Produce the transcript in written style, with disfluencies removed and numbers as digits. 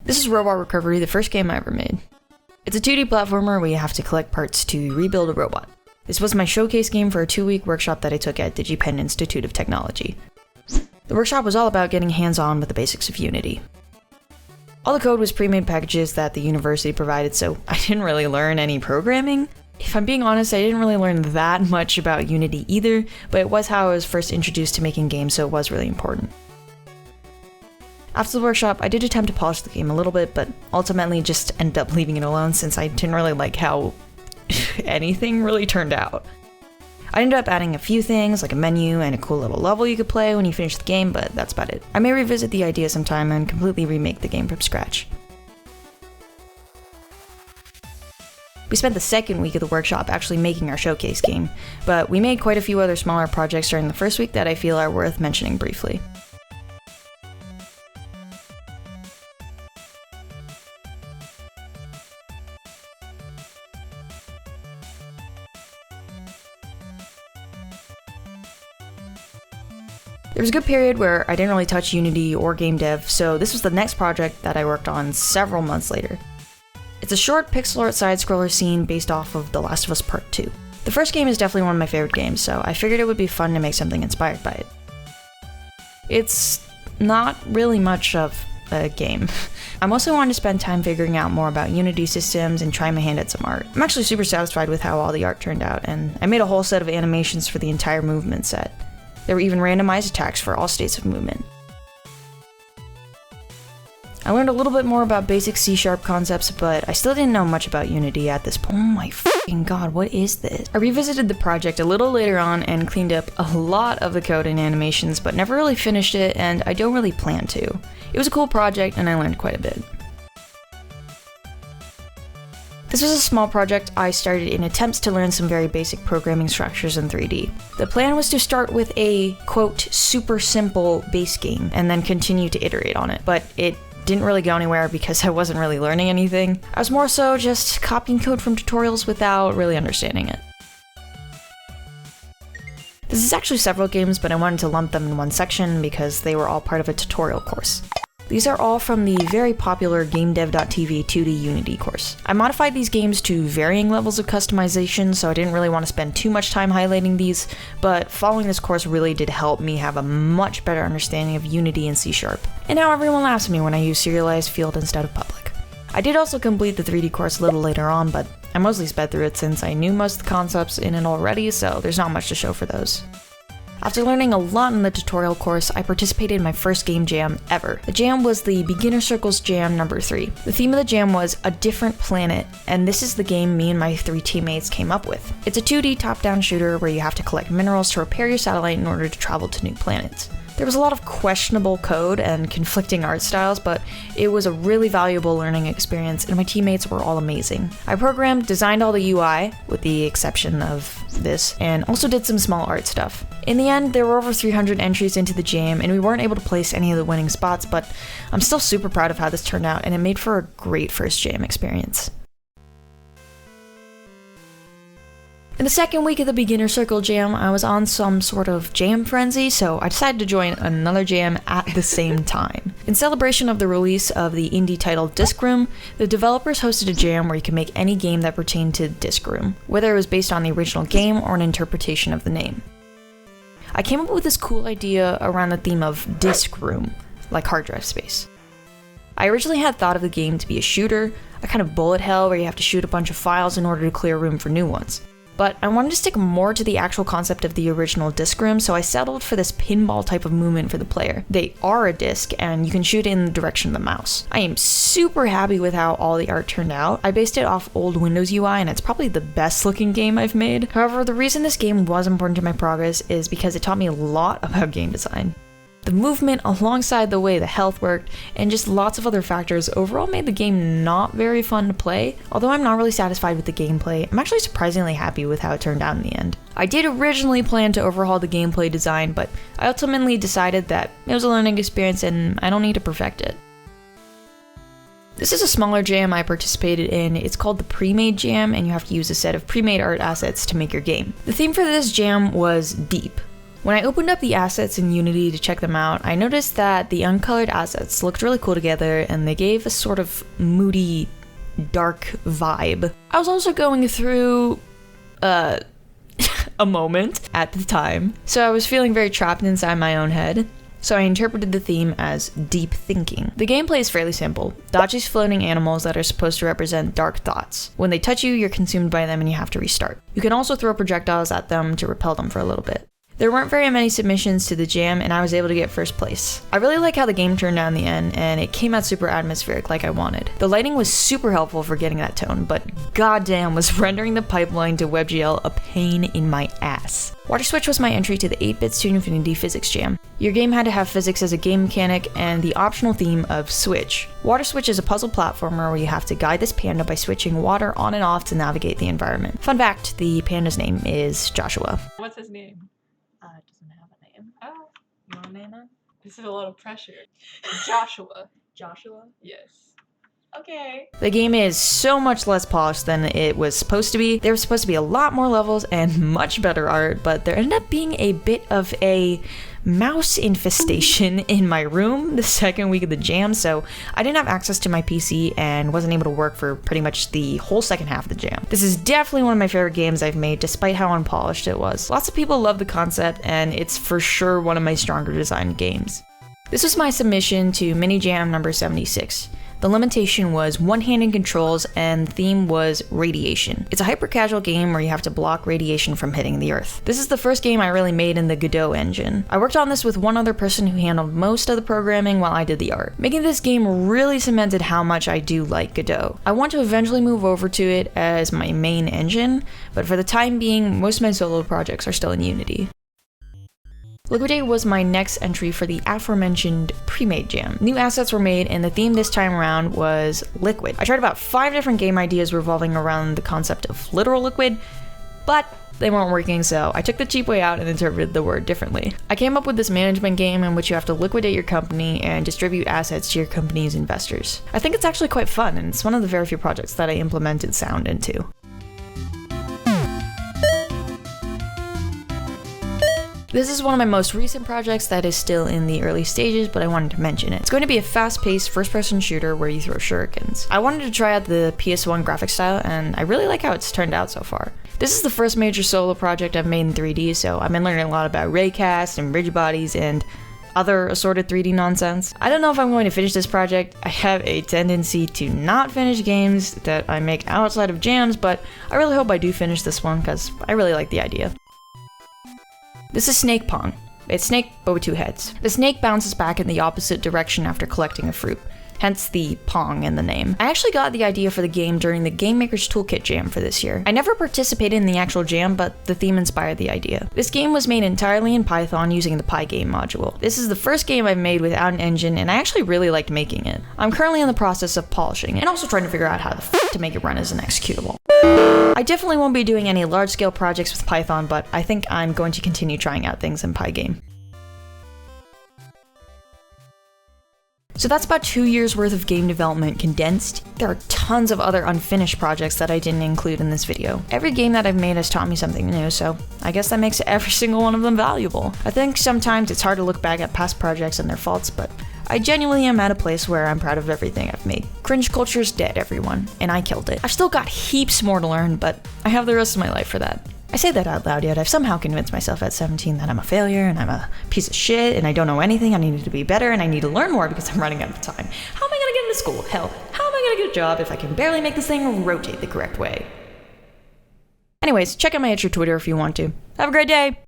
This is Robot Recovery, the first game I ever made. It's a 2D platformer where you have to collect parts to rebuild a robot. This was my showcase game for a 2-week workshop that I took at DigiPen Institute of Technology. The workshop was all about getting hands-on with the basics of Unity. All the code was pre-made packages that the university provided, so I didn't really learn any programming. If I'm being honest, I didn't really learn that much about Unity either, but it was how I was first introduced to making games, so it was really important. After the workshop, I did attempt to polish the game a little bit, but ultimately just ended up leaving it alone since I didn't really like how anything really turned out. I ended up adding a few things, like a menu and a cool little level you could play when you finish the game, but that's about it. I may revisit the idea sometime and completely remake the game from scratch. We spent the second week of the workshop actually making our showcase game, but we made quite a few other smaller projects during the first week that I feel are worth mentioning briefly. There was a good period where I didn't really touch Unity or game dev, so this was the next project that I worked on several months later. It's a short pixel art side-scroller scene based off of The Last of Us Part 2. The first game is definitely one of my favorite games, so I figured it would be fun to make something inspired by it. It's not really much of a game. I mostly wanted to spend time figuring out more about Unity systems and trying my hand at some art. I'm actually super satisfied with how all the art turned out, and I made a whole set of animations for the entire movement set. There were even randomized attacks for all states of movement. I learned a little bit more about basic C# concepts, but I still didn't know much about Unity at this point. Oh my fucking god, what is this? I revisited the project a little later on and cleaned up a lot of the code and animations, but never really finished it, and I don't really plan to. It was a cool project, and I learned quite a bit. This was a small project I started in attempts to learn some very basic programming structures in 3D. The plan was to start with a, quote, super simple base game, and then continue to iterate on it, but it didn't really go anywhere because I wasn't really learning anything. I was more so just copying code from tutorials without really understanding it. This is actually several games, but I wanted to lump them in one section because they were all part of a tutorial course. These are all from the very popular GameDev.tv 2D Unity course. I modified these games to varying levels of customization, so I didn't really want to spend too much time highlighting these, but following this course really did help me have a much better understanding of Unity and C#. And now everyone laughs at me when I use serialized field instead of public. I did also complete the 3D course a little later on, but I mostly sped through it since I knew most of the concepts in it already, so there's not much to show for those. After learning a lot in the tutorial course, I participated in my first game jam ever. The jam was the Beginner Circles Jam number 3. The theme of the jam was A Different Planet, and this is the game me and my 3 teammates came up with. It's a 2D top-down shooter where you have to collect minerals to repair your satellite in order to travel to new planets. There was a lot of questionable code and conflicting art styles, but it was a really valuable learning experience, and my teammates were all amazing. I programmed, designed all the UI, with the exception of this, and also did some small art stuff. In the end, there were over 300 entries into the jam, and we weren't able to place any of the winning spots, but I'm still super proud of how this turned out, and it made for a great first jam experience. In the second week of the Beginner Circle Jam, I was on some sort of jam frenzy, so I decided to join another jam at the same time. In celebration of the release of the indie title Disc Room, the developers hosted a jam where you could make any game that pertained to Disc Room, whether it was based on the original game or an interpretation of the name. I came up with this cool idea around the theme of Disc Room, like hard drive space. I originally had thought of the game to be a shooter, a kind of bullet hell where you have to shoot a bunch of files in order to clear room for new ones. But I wanted to stick more to the actual concept of the original Disc Room, so I settled for this pinball type of movement for the player. They are a disc, and you can shoot in the direction of the mouse. I am super happy with how all the art turned out. I based it off old Windows UI, and it's probably the best looking game I've made. However, the reason this game was important to my progress is because it taught me a lot about game design. The movement alongside the way the health worked, and just lots of other factors overall made the game not very fun to play. Although I'm not really satisfied with the gameplay, I'm actually surprisingly happy with how it turned out in the end. I did originally plan to overhaul the gameplay design, but I ultimately decided that it was a learning experience and I don't need to perfect it. This is a smaller jam I participated in. It's called the Pre-Made Jam, and you have to use a set of pre-made art assets to make your game. The theme for this jam was deep. When I opened up the assets in Unity to check them out, I noticed that the uncolored assets looked really cool together and they gave a sort of moody, dark vibe. I was also going through, a moment at the time, so I was feeling very trapped inside my own head. So I interpreted the theme as deep thinking. The gameplay is fairly simple. Dodge these floating animals that are supposed to represent dark thoughts. When they touch you, you're consumed by them and you have to restart. You can also throw projectiles at them to repel them for a little bit. There weren't very many submissions to the jam, and I was able to get first place. I really like how the game turned out in the end, and it came out super atmospheric like I wanted. The lighting was super helpful for getting that tone, but goddamn was rendering the pipeline to WebGL a pain in my ass. Water Switch was my entry to the 8-Bits to Infinity Physics Jam. Your game had to have physics as a game mechanic and the optional theme of Switch. Water Switch is a puzzle platformer where you have to guide this panda by switching water on and off to navigate the environment. Fun fact, the panda's name is Joshua. What's his name? Doesn't have a name. Oh, You want a name then? this is a lot of pressure. Joshua. Joshua? Yes. Okay. The game is so much less polished than it was supposed to be. There was supposed to be a lot more levels and much better art, but there ended up being a bit of a mouse infestation in my room the second week of the jam, so I didn't have access to my PC and wasn't able to work for pretty much the whole second half of the jam. This is definitely one of my favorite games I've made, despite how unpolished it was. Lots of people love the concept, and it's for sure one of my stronger designed games. This was my submission to Mini Jam number 76. The limitation was one-handed controls and theme was radiation. It's a hyper-casual game where you have to block radiation from hitting the earth. This is the first game I really made in the Godot engine. I worked on this with one other person who handled most of the programming while I did the art. Making this game really cemented how much I do like Godot. I want to eventually move over to it as my main engine, but for the time being, most of my solo projects are still in Unity. Liquidate was my next entry for the aforementioned pre-made jam. New assets were made and the theme this time around was liquid. I tried about 5 different game ideas revolving around the concept of literal liquid, but they weren't working, so I took the cheap way out and interpreted the word differently. I came up with this management game in which you have to liquidate your company and distribute assets to your company's investors. I think it's actually quite fun, and it's one of the very few projects that I implemented sound into. This is one of my most recent projects that is still in the early stages, but I wanted to mention it. It's going to be a fast-paced first-person shooter where you throw shurikens. I wanted to try out the PS1 graphic style, and I really like how it's turned out so far. This is the first major solo project I've made in 3D, so I've been learning a lot about raycast and rigid bodies and other assorted 3D nonsense. I don't know if I'm going to finish this project. I have a tendency to not finish games that I make outside of jams, but I really hope I do finish this one because I really like the idea. This is Snake Pong. It's Snake, but with 2 heads. The snake bounces back in the opposite direction after collecting a fruit, hence the Pong in the name. I actually got the idea for the game during the Game Maker's Toolkit jam for this year. I never participated in the actual jam, but the theme inspired the idea. This game was made entirely in Python using the Pygame module. This is the first game I've made without an engine, and I actually really liked making it. I'm currently in the process of polishing and also trying to figure out how to make it run as an executable. I definitely won't be doing any large-scale projects with Python, but I think I'm going to continue trying out things in Pygame. So that's about 2 years worth of game development condensed. There are tons of other unfinished projects that I didn't include in this video. Every game that I've made has taught me something new, so I guess that makes every single one of them valuable. I think sometimes it's hard to look back at past projects and their faults, but I genuinely am at a place where I'm proud of everything I've made. Cringe culture's dead, everyone, and I killed it. I've still got heaps more to learn, but I have the rest of my life for that. I say that out loud, yet I've somehow convinced myself at 17 that I'm a failure and I'm a piece of shit and I don't know anything, I need to be better and I need to learn more because I'm running out of time. How am I gonna get into school? Hell, how am I gonna get a job if I can barely make this thing rotate the correct way? Anyways, check out my Twitter if you want to. Have a great day!